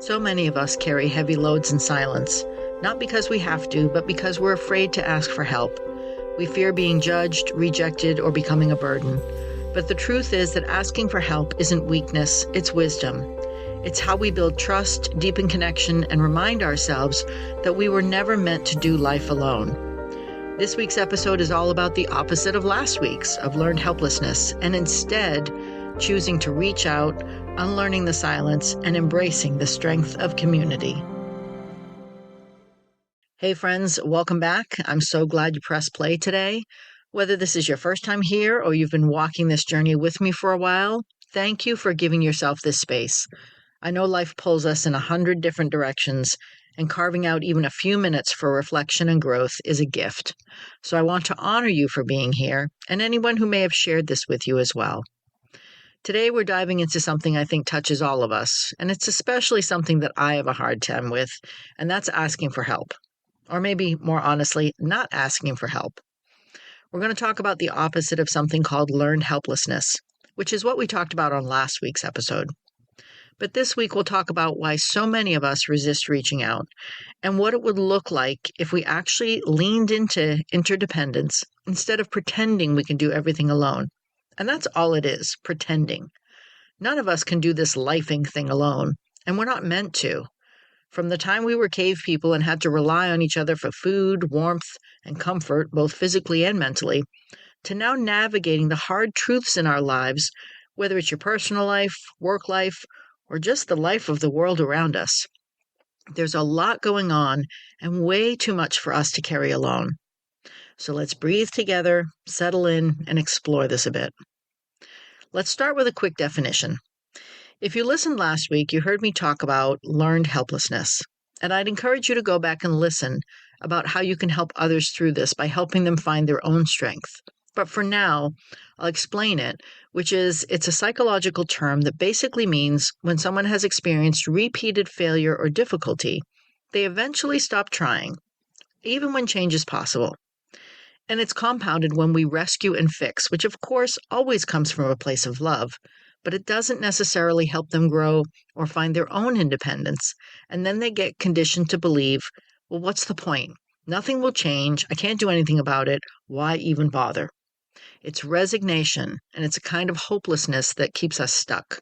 So many of us carry heavy loads in silence, not because we have to, but because we're afraid to ask for help. We fear being judged, rejected, or becoming a burden. But the truth is that asking for help isn't weakness, it's wisdom. It's how we build trust, deepen connection, and remind ourselves that we were never meant to do life alone. This week's episode is all about the opposite of last week's, of learned helplessness, and instead choosing to reach out, unlearning the silence, and embracing the strength of community. Hey friends, welcome back. I'm so glad you pressed play today. Whether this is your first time here or you've been walking this journey with me for a while, thank you for giving yourself this space. I know life pulls us in 100 different directions, and carving out even a few minutes for reflection and growth is a gift. So I want to honor you for being here, and anyone who may have shared this with you as well. Today we're diving into something I think touches all of us, and it's especially something that I have a hard time with, and that's asking for help. Or maybe, more honestly, not asking for help. We're going to talk about the opposite of something called learned helplessness, which is what we talked about on last week's episode. But this week we'll talk about why so many of us resist reaching out, and what it would look like if we actually leaned into interdependence instead of pretending we can do everything alone. And that's all it is, pretending. None of us can do this lifing thing alone, and we're not meant to. From the time we were cave people and had to rely on each other for food, warmth, and comfort, both physically and mentally, to now navigating the hard truths in our lives, whether it's your personal life, work life, or just the life of the world around us. There's a lot going on and way too much for us to carry alone. So let's breathe together, settle in, and explore this a bit. Let's start with a quick definition. If you listened last week, you heard me talk about learned helplessness, and I'd encourage you to go back and listen about how you can help others through this by helping them find their own strength. But for now, I'll explain it, which is it's a psychological term that basically means when someone has experienced repeated failure or difficulty, they eventually stop trying, even when change is possible. And it's compounded when we rescue and fix, which of course always comes from a place of love, but it doesn't necessarily help them grow or find their own independence. And then they get conditioned to believe, well, what's the point? Nothing will change. I can't do anything about it. Why even bother? It's resignation, and it's a kind of hopelessness that keeps us stuck.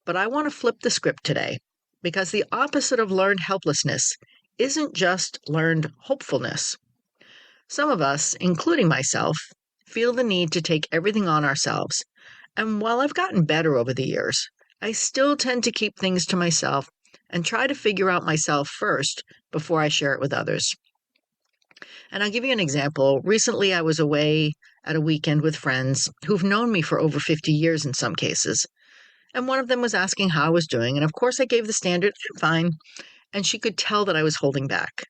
But I want to flip the script today, because the opposite of learned helplessness isn't just learned hopefulness. Some of us, including myself, feel the need to take everything on ourselves. And while I've gotten better over the years, I still tend to keep things to myself and try to figure out myself first before I share it with others. And I'll give you an example. Recently, I was away at a weekend with friends who've known me for over 50 years in some cases. And one of them was asking how I was doing. And of course, I gave the standard, fine. And she could tell that I was holding back.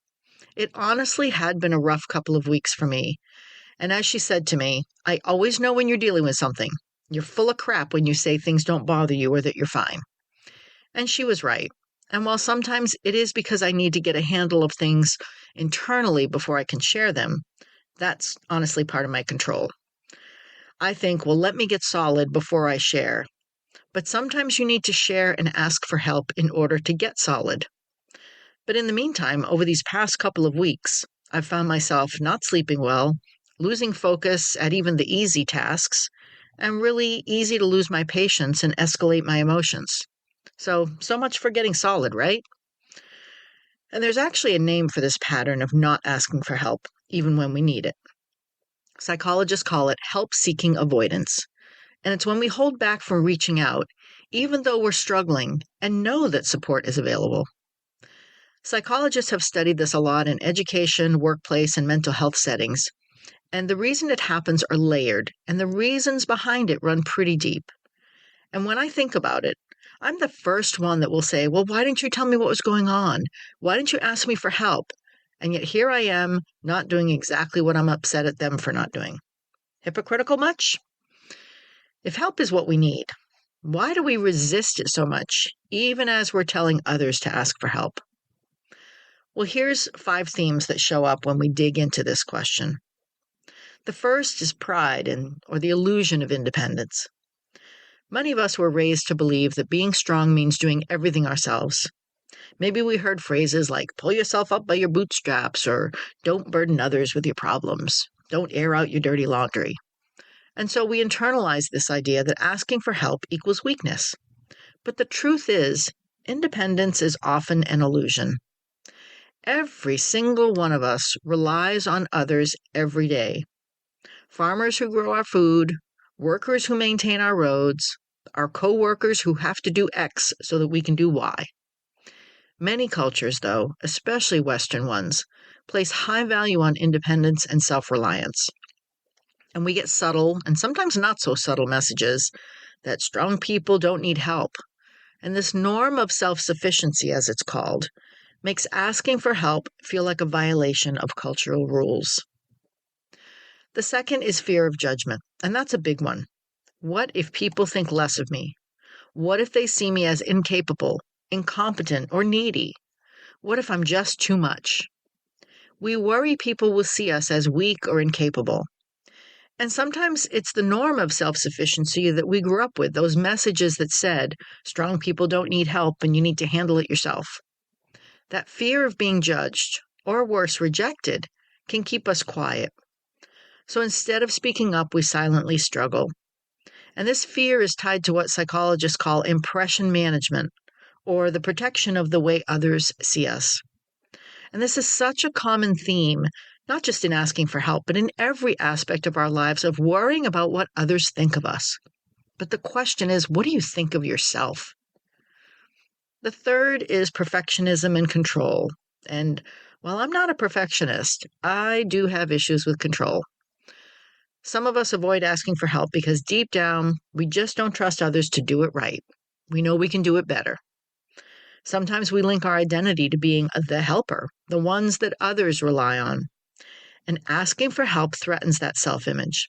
It honestly had been a rough couple of weeks for me. And as she said to me, I always know when you're dealing with something. You're full of crap when you say things don't bother you or that you're fine. And she was right. And while sometimes it is because I need to get a handle of things internally before I can share them, that's honestly part of my control. I think, well, let me get solid before I share. But sometimes you need to share and ask for help in order to get solid. But in the meantime, over these past couple of weeks, I've found myself not sleeping well, losing focus at even the easy tasks, and really easy to lose my patience and escalate my emotions. So much for getting solid, right? And there's actually a name for this pattern of not asking for help, even when we need it. Psychologists call it help-seeking avoidance. And it's when we hold back from reaching out, even though we're struggling, and know that support is available. Psychologists have studied this a lot in education, workplace, and mental health settings. And the reason it happens are layered, and the reasons behind it run pretty deep. And when I think about it, I'm the first one that will say, well, why didn't you tell me what was going on? Why didn't you ask me for help? And yet here I am, not doing exactly what I'm upset at them for not doing. Hypocritical much? If help is what we need, why do we resist it so much, even as we're telling others to ask for help? Well, here's 5 themes that show up when we dig into this question. The first is pride or the illusion of independence. Many of us were raised to believe that being strong means doing everything ourselves, Maybe we heard phrases like pull yourself up by your bootstraps or don't burden others with your problems. Don't air out your dirty laundry. And so we internalize this idea that asking for help equals weakness. But the truth is, independence is often an illusion. Every single one of us relies on others every day. Farmers who grow our food, workers who maintain our roads, our co-workers who have to do X so that we can do Y. Many cultures, though, especially Western ones, place high value on independence and self-reliance. And we get subtle and sometimes not so subtle messages that strong people don't need help. And this norm of self-sufficiency, as it's called, makes asking for help feel like a violation of cultural rules. The second is fear of judgment, and that's a big one. What if people think less of me? What if they see me as incapable, incompetent, or needy? What if I'm just too much? We worry people will see us as weak or incapable. And sometimes it's the norm of self-sufficiency that we grew up with, those messages that said, strong people don't need help and you need to handle it yourself. That fear of being judged, or worse, rejected, can keep us quiet. So instead of speaking up, we silently struggle. And this fear is tied to what psychologists call impression management, or the protection of the way others see us. And this is such a common theme, not just in asking for help, but in every aspect of our lives of worrying about what others think of us. But the question is, what do you think of yourself? The third is perfectionism and control. And while I'm not a perfectionist, I do have issues with control. Some of us avoid asking for help because deep down, we just don't trust others to do it right. We know we can do it better. Sometimes we link our identity to being the helper, the ones that others rely on. And asking for help threatens that self-image.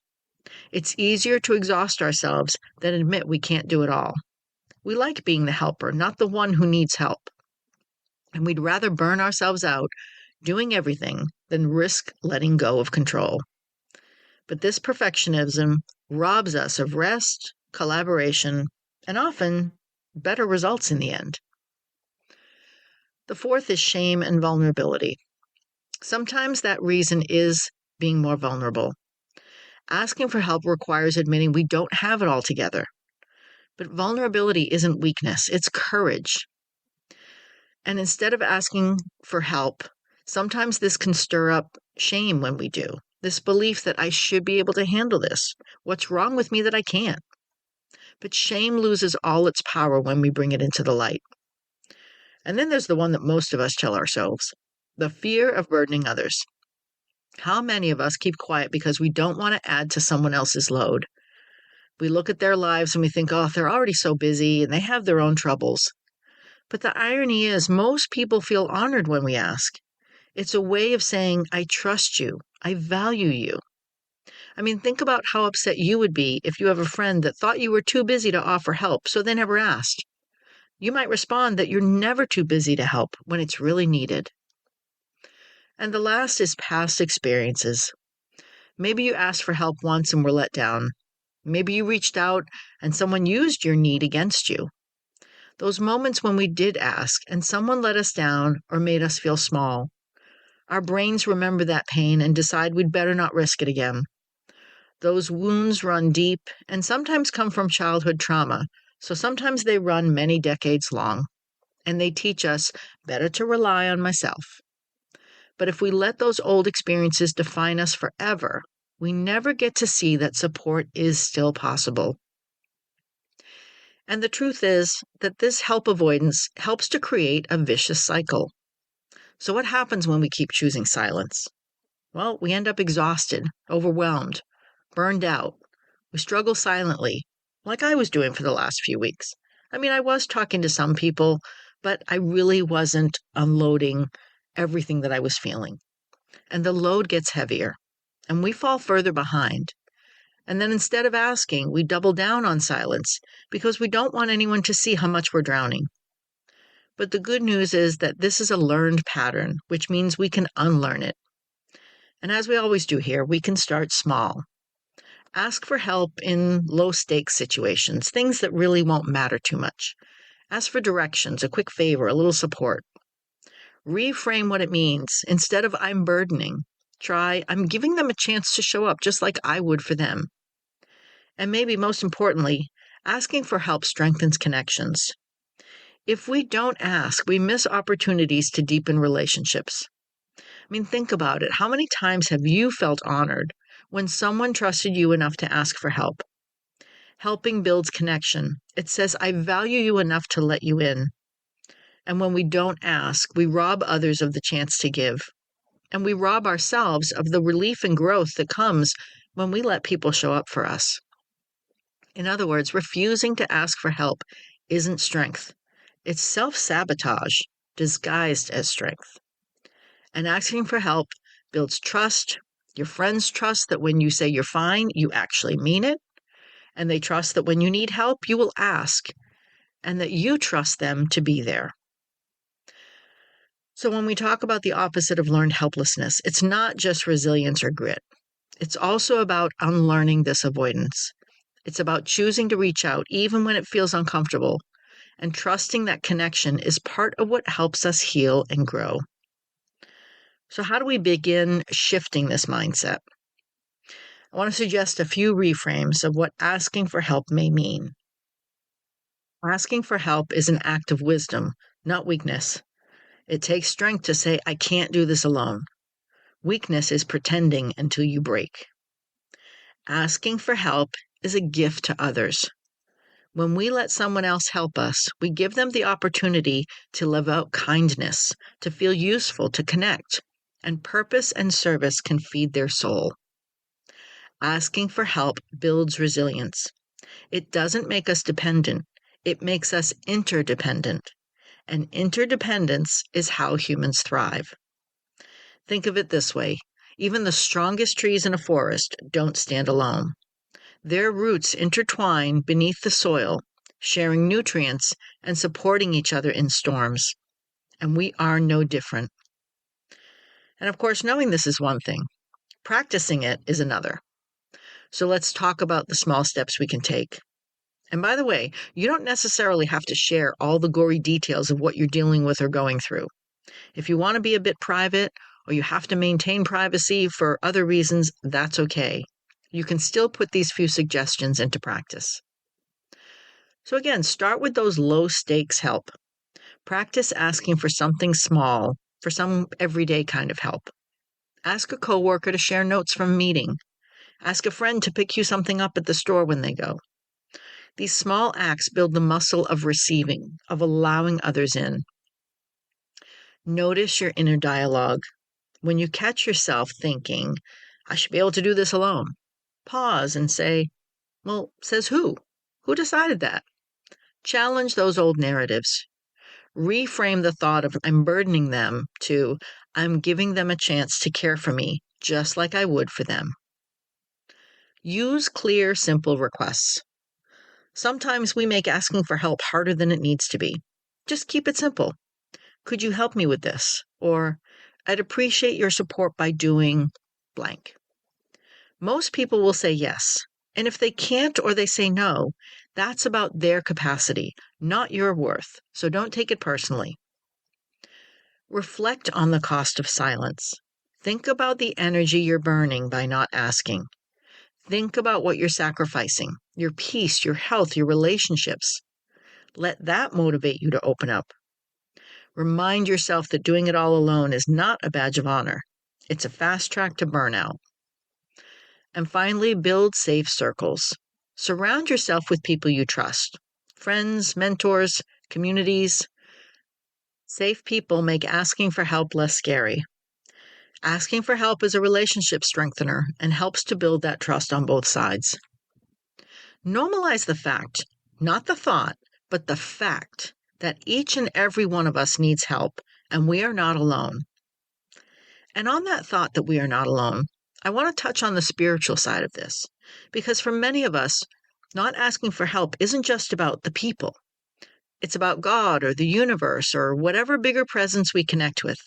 It's easier to exhaust ourselves than admit we can't do it all. We like being the helper, not the one who needs help. And we'd rather burn ourselves out doing everything than risk letting go of control. But this perfectionism robs us of rest, collaboration, and often better results in the end. The fourth is shame and vulnerability. Sometimes that reason is being more vulnerable. Asking for help requires admitting we don't have it all together. But vulnerability isn't weakness, it's courage. And instead of asking for help, sometimes this can stir up shame when we do. This belief that I should be able to handle this. What's wrong with me that I can't? But shame loses all its power when we bring it into the light. And then there's the one that most of us tell ourselves, the fear of burdening others. How many of us keep quiet because we don't want to add to someone else's load? We look at their lives and we think, oh, they're already so busy and they have their own troubles. But the irony is most people feel honored when we ask. It's a way of saying, I trust you. I value you. I mean, think about how upset you would be if you have a friend that thought you were too busy to offer help, so they never asked. You might respond that you're never too busy to help when it's really needed. And the last is past experiences. Maybe you asked for help once and were let down. Maybe you reached out and someone used your need against you. Those moments when we did ask and someone let us down or made us feel small. Our brains remember that pain and decide we'd better not risk it again. Those wounds run deep and sometimes come from childhood trauma, so sometimes they run many decades long, and they teach us better to rely on myself. But if we let those old experiences define us forever, we never get to see that support is still possible. And the truth is that this help avoidance helps to create a vicious cycle. So what happens when we keep choosing silence? Well, we end up exhausted, overwhelmed, burned out. We struggle silently, like I was doing for the last few weeks. I mean, I was talking to some people, but I really wasn't unloading everything that I was feeling. And the load gets heavier, and we fall further behind. And then instead of asking, we double down on silence because we don't want anyone to see how much we're drowning. But the good news is that this is a learned pattern, which means we can unlearn it. And as we always do here, we can start small. Ask for help in low-stakes situations, things that really won't matter too much. Ask for directions, a quick favor, a little support. Reframe what it means. Instead of I'm burdening, try I'm giving them a chance to show up just like I would for them. And maybe most importantly, asking for help strengthens connections. If we don't ask, we miss opportunities to deepen relationships. I mean, think about it. How many times have you felt honored when someone trusted you enough to ask for help? Helping builds connection. It says, I value you enough to let you in. And when we don't ask, we rob others of the chance to give. And we rob ourselves of the relief and growth that comes when we let people show up for us. In other words, refusing to ask for help isn't strength. It's self-sabotage disguised as strength. And asking for help builds trust. Your friends trust that when you say you're fine, you actually mean it. And they trust that when you need help, you will ask, and that you trust them to be there. So when we talk about the opposite of learned helplessness, it's not just resilience or grit. It's also about unlearning this avoidance. It's about choosing to reach out even when it feels uncomfortable, and trusting that connection is part of what helps us heal and grow. So how do we begin shifting this mindset? I want to suggest a few reframes of what asking for help may mean. Asking for help is an act of wisdom, not weakness. It takes strength to say, I can't do this alone. Weakness is pretending until you break. Asking for help is a gift to others. When we let someone else help us, we give them the opportunity to live out kindness, to feel useful, to connect, and purpose and service can feed their soul. Asking for help builds resilience. It doesn't make us dependent. It makes us interdependent. And interdependence is how humans thrive. Think of it this way. Even the strongest trees in a forest don't stand alone. Their roots intertwine beneath the soil, sharing nutrients and supporting each other in storms. And we are no different. And of course, knowing this is one thing. Practicing it is another. So let's talk about the small steps we can take. And by the way, you don't necessarily have to share all the gory details of what you're dealing with or going through. If you want to be a bit private, or you have to maintain privacy for other reasons, that's okay. You can still put these few suggestions into practice. So again, start with those low stakes help. Practice asking for something small, for some everyday kind of help. Ask a coworker to share notes from a meeting. Ask a friend to pick you something up at the store when they go. These small acts build the muscle of receiving, of allowing others in. Notice your inner dialogue. When you catch yourself thinking, I should be able to do this alone, pause and say, well, says who? Who decided that? Challenge those old narratives. Reframe the thought of I'm burdening them to I'm giving them a chance to care for me, just like I would for them. Use clear, simple requests. Sometimes we make asking for help harder than it needs to be. Just keep it simple. Could you help me with this? Or I'd appreciate your support by doing blank. Most people will say yes. And if they can't or they say no, that's about their capacity, not your worth. So don't take it personally. Reflect on the cost of silence. Think about the energy you're burning by not asking. Think about what you're sacrificing, your peace, your health, your relationships. Let that motivate you to open up. Remind yourself that doing it all alone is not a badge of honor. It's a fast track to burnout. And finally, build safe circles. Surround yourself with people you trust. Friends, mentors, communities. Safe people make asking for help less scary. Asking for help is a relationship strengthener and helps to build that trust on both sides. Normalize the fact, not the thought, but the fact that each and every one of us needs help, and we are not alone. And on that thought that we are not alone, I want to touch on the spiritual side of this, because for many of us, not asking for help isn't just about the people. It's about God or the universe or whatever bigger presence we connect with.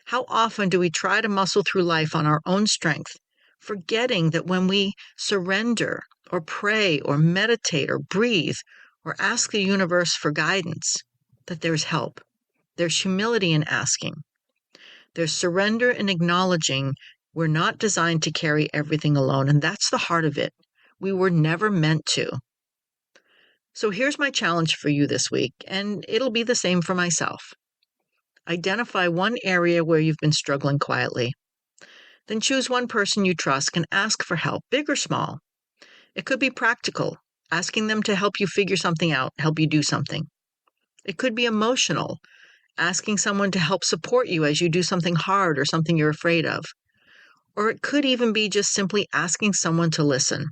How often do we try to muscle through life on our own strength, forgetting that when we surrender or pray or meditate or breathe or ask the universe for guidance, that there's help. There's humility in asking. There's surrender in acknowledging we're not designed to carry everything alone, and that's the heart of it. We were never meant to. So here's my challenge for you this week, and it'll be the same for myself. Identify one area where you've been struggling quietly. Then choose one person you trust and ask for help, big or small. It could be practical, asking them to help you figure something out, help you do something. It could be emotional, asking someone to help support you as you do something hard or something you're afraid of. Or it could even be just simply asking someone to listen.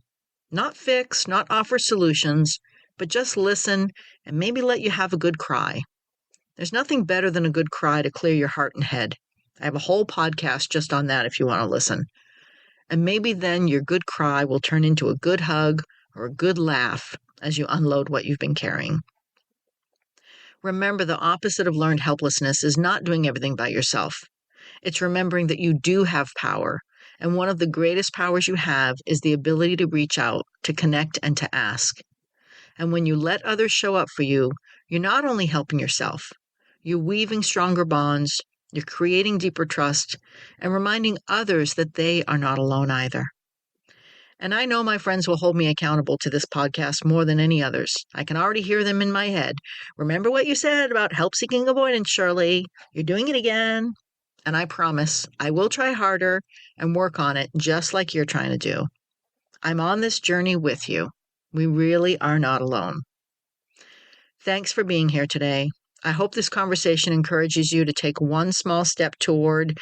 Not fix, not offer solutions, but just listen and maybe let you have a good cry. There's nothing better than a good cry to clear your heart and head. I have a whole podcast just on that if you want to listen. And maybe then your good cry will turn into a good hug or a good laugh as you unload what you've been carrying. Remember, the opposite of learned helplessness is not doing everything by yourself. It's remembering that you do have power. And one of the greatest powers you have is the ability to reach out, to connect, and to ask. And when you let others show up for you, you're not only helping yourself, you're weaving stronger bonds, you're creating deeper trust, and reminding others that they are not alone either. And I know my friends will hold me accountable to this podcast more than any others. I can already hear them in my head. Remember what you said about help-seeking avoidance, Shirley. You're doing it again. And I promise I will try harder and work on it just like you're trying to do. I'm on this journey with you. We really are not alone. Thanks for being here today. I hope this conversation encourages you to take one small step toward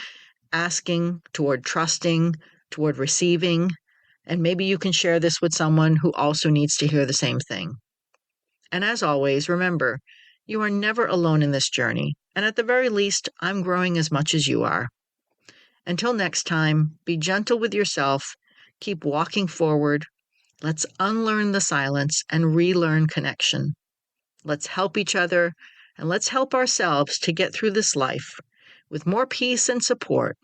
asking, toward trusting, toward receiving, and maybe you can share this with someone who also needs to hear the same thing. And as always, remember, you are never alone in this journey, and at the very least, I'm growing as much as you are. Until next time, be gentle with yourself, keep walking forward. Let's unlearn the silence and relearn connection. Let's help each other, and let's help ourselves to get through this life with more peace and support,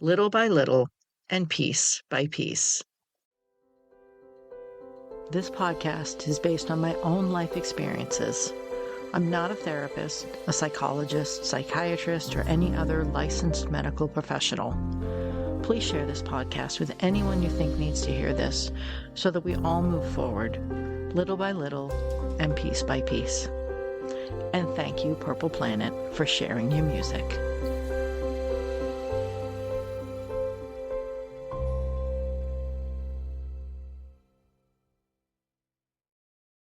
little by little and piece by piece. This podcast is based on my own life experiences. I'm not a therapist, a psychologist, psychiatrist, or any other licensed medical professional. Please share this podcast with anyone you think needs to hear this so that we all move forward, little by little and piece by piece. And thank you, Purple Planet, for sharing your music.